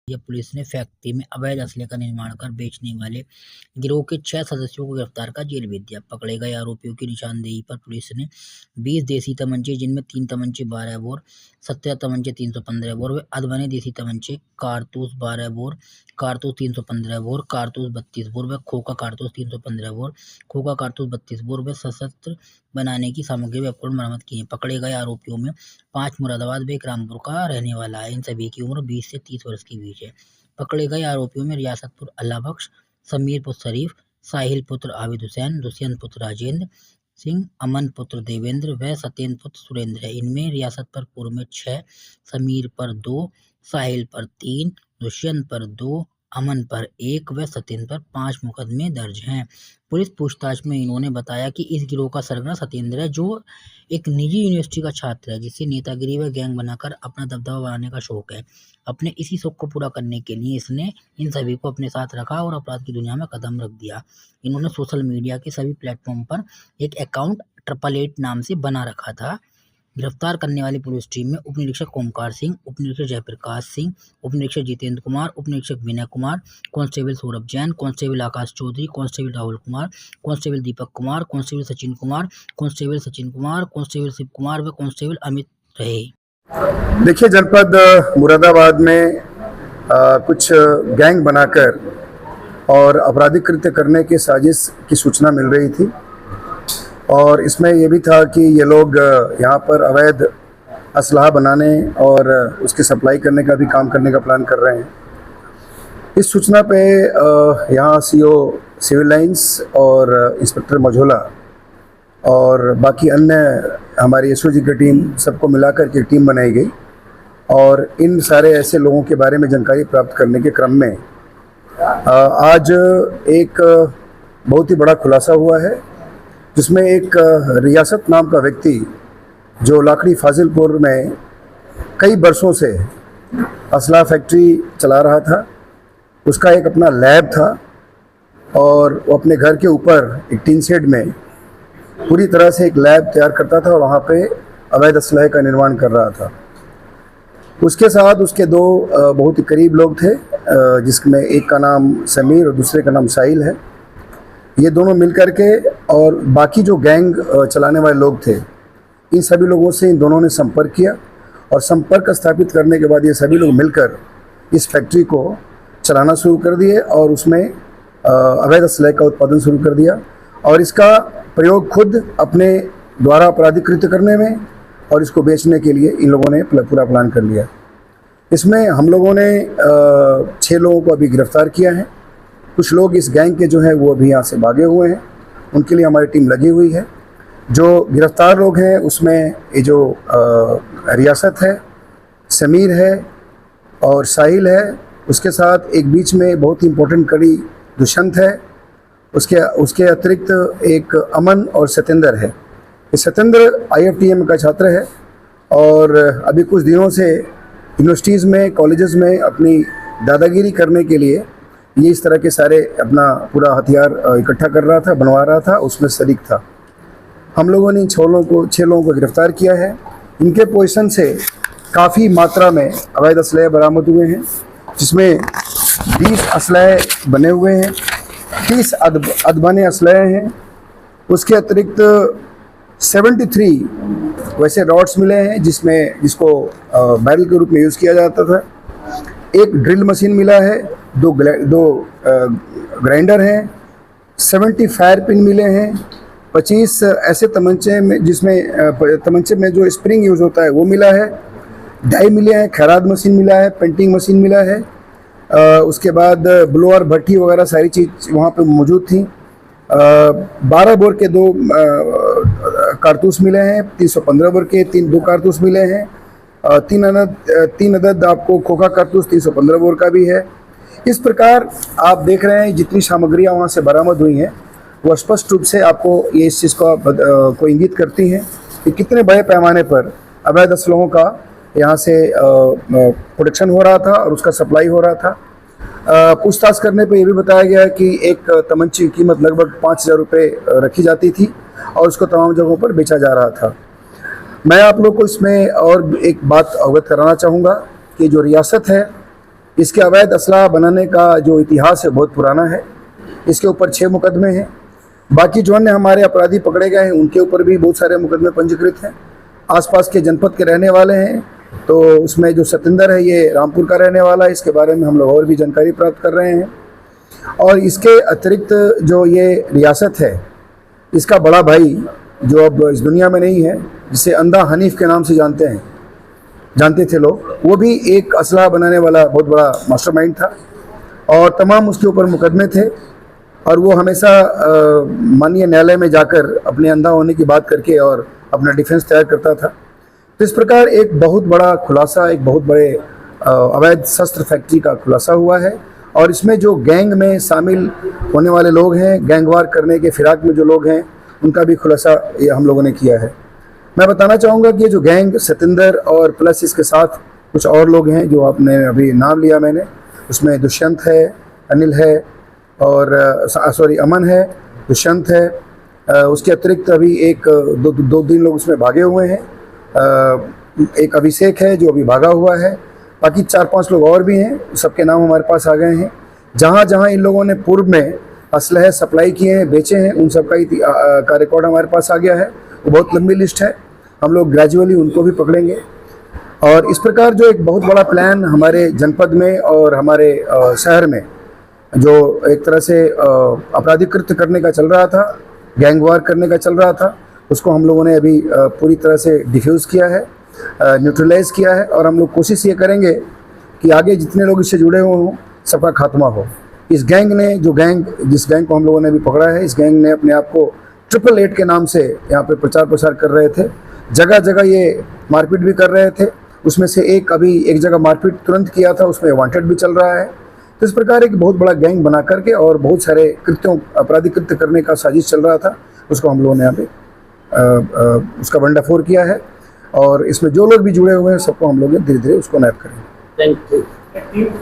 Police ने factory में अवैध असले का निर्माण कर बेचने वाले गिरोह के 6 सदस्यों को गिरफ्तार कर जेल भेज दिया। पकड़े गए आरोपियों की निशानदेही पर पुलिस ने 20 देसी तमंचे, जिनमें 3 तमंचे 12 बोर, 17 तमंचे 315 बोर व अधबने देसी तमंचे, कारतूस 12 बोर, कारतूस 315 बोर, कारतूस 32 बोर व खोखा कारतूस 315 बोर, खोखा कारतूस 32 बोर व सशस्त्र बनाने की सामग्री व उपकरण बरामद किए। पकड़े गए आरोपियों में 5 मुरादाबाद व 1 रामपुर का रहने वाला है। इन सभी की उम्र 20 से 30 वर्ष के बीच है। पकड़े गए आरोपियों में रियासतपुर अल्लाह बख्श, समीर पुत्र शरीफ, साहिल पुत्र आबिद हुसैन, दुष्यंत पुत्र राजेंद्र सिंह, अमन पुत्र देवेंद्र व सत्येंद्र पुत्र सुरेंद्र है। इनमें रियासतपुर में 6, समीर पर 2, साहिल पर 3, दुष्यंत पर 2, अमन पर 1 व सत्येंद्र पर 5 मुकदमे दर्ज हैं। पुलिस पूछताछ में इन्होंने बताया कि इस गिरोह का सरगना सत्येंद्र है, जो एक निजी यूनिवर्सिटी का छात्र है, जिसे नेतागिरी व गैंग बनाकर अपना दबदबा बनाने का शौक है। अपने इसी शौक को पूरा करने के लिए इसने इन सभी को अपने साथ रखा और अपराध की दुनिया में कदम रख दिया। इन्होंने सोशल मीडिया के सभी प्लेटफॉर्म पर एक अकाउंट 888 नाम से बना रखा था। गिरफ्तार करने वाली पुलिस टीम में उप निरीक्षक ओमकार सिंह, उप निरीक्षक जयप्रकाश सिंह, उप निरीक्षक जितेंद्र कुमार, उप निरीक्षक Vinay Kumar, constable Saurabh Jain, constable Akash Chaudhary, constable Rahul Kumar, constable Deepak Kumar, constable Sachin Kumar, constable Sachin Kumar, constable Shiv Kumar व कांस्टेबल अमित रहे। देखिए, जनपद मुरादाबाद में कुछ गैंग बनाकर और आपराधिक कृत्य करने की साजिश की सूचना मिल रही थी और इसमें ये भी था कि ये लोग यहाँ पर अवैध असलहा बनाने और उसकी सप्लाई करने का भी काम करने का प्लान कर रहे हैं। इस सूचना पे यहाँ सीओ सिविल लाइंस और इंस्पेक्टर मझोला और बाकी अन्य हमारी एसओजी की टीम सबको मिलाकर के टीम बनाई गई और इन सारे ऐसे लोगों के बारे में जानकारी प्राप्त करने के क्रम में आज एक बहुत ही बड़ा खुलासा हुआ है, जिसमें एक रियासत नाम का व्यक्ति जो लाकड़ी फाजिलपुर में कई बरसों से असला फैक्ट्री चला रहा था, उसका एक अपना लैब था और वो अपने घर के ऊपर एक टीन शेड में पूरी तरह से एक लैब तैयार करता था और वहाँ पे अवैध असलहे का निर्माण कर रहा था। उसके साथ उसके 2 बहुत ही करीब लोग थे, जिसमें एक का नाम समीर और दूसरे का नाम साहिल है। ये दोनों मिलकर के और बाकी जो गैंग चलाने वाले लोग थे, इन सभी लोगों से इन दोनों ने संपर्क किया और संपर्क स्थापित करने के बाद ये सभी लोग मिलकर इस फैक्ट्री को चलाना शुरू कर दिए और उसमें अवैध असलहे का उत्पादन शुरू कर दिया और इसका प्रयोग खुद अपने द्वारा आपराधिक कृत्य करने में और इसको बेचने के लिए इन लोगों ने पूरा प्लान कर लिया। इसमें हम लोगों ने 6 लोगों को अभी गिरफ्तार किया है। कुछ लोग इस गैंग के जो है वो अभी यहाँ से भागे हुए हैं, उनके लिए हमारी टीम लगी हुई है। जो गिरफ्तार लोग हैं उसमें ये जो रियासत है, समीर है और साहिल है, उसके साथ एक बीच में बहुत ही इम्पोर्टेंट कड़ी दुष्यंत है, उसके अतिरिक्त एक अमन और सत्येंद्र है। ये सत्येंद्र IFTM का छात्र है और अभी कुछ दिनों से यूनिवर्सिटीज़ में, कॉलेजेस में अपनी दादागिरी करने के लिए ये इस तरह के सारे अपना पूरा हथियार इकट्ठा कर रहा था, बनवा रहा था, उसमें शरीक था। हम लोगों ने 6 लोगों को गिरफ्तार किया है। इनके पोजीशन से काफ़ी मात्रा में अवैध असलहे बरामद हुए हैं, जिसमें 20 असलहे बने हुए हैं, 30 अधबने असलहे हैं। उसके अतिरिक्त 73 वैसे रॉड्स मिले हैं जिसको बैरल के रूप में यूज़ किया जाता था। एक ड्रिल मशीन मिला है, 2 ग्राइंडर हैं, 70 फायर पिन मिले हैं, 25 ऐसे तमंचे में जिसमें तमंचे में जो स्प्रिंग यूज़ होता है वो मिला है, डाई मिले हैं, खैरात मशीन मिला है, पेंटिंग मशीन मिला है। उसके बाद ब्लोअर, भट्टी वगैरह सारी चीज़ वहाँ पे मौजूद थी। 12 बोर के 2 कारतूस मिले हैं, 315 बोर के 2 कारतूस मिले हैं, 3 अदद आपको खोखा कारतूस 315 बोर का भी है। इस प्रकार आप देख रहे हैं जितनी सामग्रियाँ वहाँ से बरामद हुई हैं वो स्पष्ट रूप से आपको ये इस चीज़ को इंगित करती हैं कि कितने बड़े पैमाने पर अवैध असलहों का यहाँ से प्रोडक्शन हो रहा था और उसका सप्लाई हो रहा था। पूछताछ करने पे ये भी बताया गया कि एक तमंचे की कीमत लगभग 5,000 रुपये रखी जाती थी और उसको तमाम जगहों पर बेचा जा रहा था। मैं आप लोग को इसमें और एक बात अवगत कराना चाहूँगा कि जो रियासत है इसके अवैध असला बनाने का जो इतिहास है बहुत पुराना है। इसके ऊपर 6 मुकदमे हैं। बाकी जो अन्य हमारे अपराधी पकड़े गए हैं उनके ऊपर भी बहुत सारे मुकदमे पंजीकृत हैं। आसपास के जनपद के रहने वाले हैं, तो उसमें जो सतिंदर है ये रामपुर का रहने वाला है। इसके बारे में हम लोग और भी जानकारी प्राप्त कर रहे हैं। और इसके अतिरिक्त जो ये रियासत है, इसका बड़ा भाई जो अब इस दुनिया में नहीं है, जिसे अंधा हनीफ के नाम से जानते थे लोग, वो भी एक असला बनाने वाला बहुत बड़ा मास्टरमाइंड था और तमाम उसके ऊपर मुकदमे थे। और वो हमेशा माननीय न्यायालय में जाकर अपने अंधा होने की बात करके और अपना डिफेंस तैयार करता था। तो इस प्रकार एक बहुत बड़ा खुलासा, एक बहुत बड़े अवैध शस्त्र फैक्ट्री का खुलासा हुआ है। और इसमें जो गैंग में शामिल होने वाले लोग हैं, गैंगवार करने के फिराक में जो लोग हैं, उनका भी खुलासा ये हम लोगों ने किया है। मैं बताना चाहूँगा कि ये जो गैंग सतिंदर और प्लस इसके साथ कुछ और लोग हैं जो आपने अभी नाम लिया मैंने, उसमें दुष्यंत है, अनिल है और अमन है, दुष्यंत है। उसके अतिरिक्त अभी दो तीन लोग उसमें भागे हुए हैं। एक अभिषेक है जो अभी भागा हुआ है। बाकी 4-5 लोग और भी हैं, सबके नाम हमारे पास आ गए हैं। जहाँ जहाँ इन लोगों ने पूर्व में असलहे सप्लाई किए हैं, बेचे हैं, उन सब का रिकॉर्ड हमारे पास आ गया है। वो बहुत लंबी लिस्ट है, हम लोग ग्रेजुअली उनको भी पकड़ेंगे। और इस प्रकार जो एक बहुत बड़ा प्लान हमारे जनपद में और हमारे शहर में जो एक तरह से अपराधीकृत करने का चल रहा था, गैंगवार करने का चल रहा था, उसको हम लोगों ने अभी पूरी तरह से डिफ्यूज़ किया है, न्यूट्रलाइज किया है। और हम लोग कोशिश ये करेंगे कि आगे जितने लोग इससे जुड़े हुए हों सबका खात्मा हो। इस गैंग ने जिस गैंग को हम लोगों ने भी पकड़ा है, इस गैंग ने अपने आप को 888 के नाम से यहाँ पे प्रचार प्रसार कर रहे थे। जगह जगह ये मारपीट भी कर रहे थे। उसमें से एक जगह मारपीट तुरंत किया था, उसमें वांटेड भी चल रहा है। तो इस प्रकार एक बहुत बड़ा गैंग बना करके और बहुत सारे अपराधी कृत्य करने का साजिश चल रहा था, उसको हम लोगों ने यहाँ पे उसका भंडाफोड़ किया है। और इसमें जो लोग भी जुड़े हुए हैं सबको हम लोग धीरे धीरे उसको नैप करेंगे। Thank you.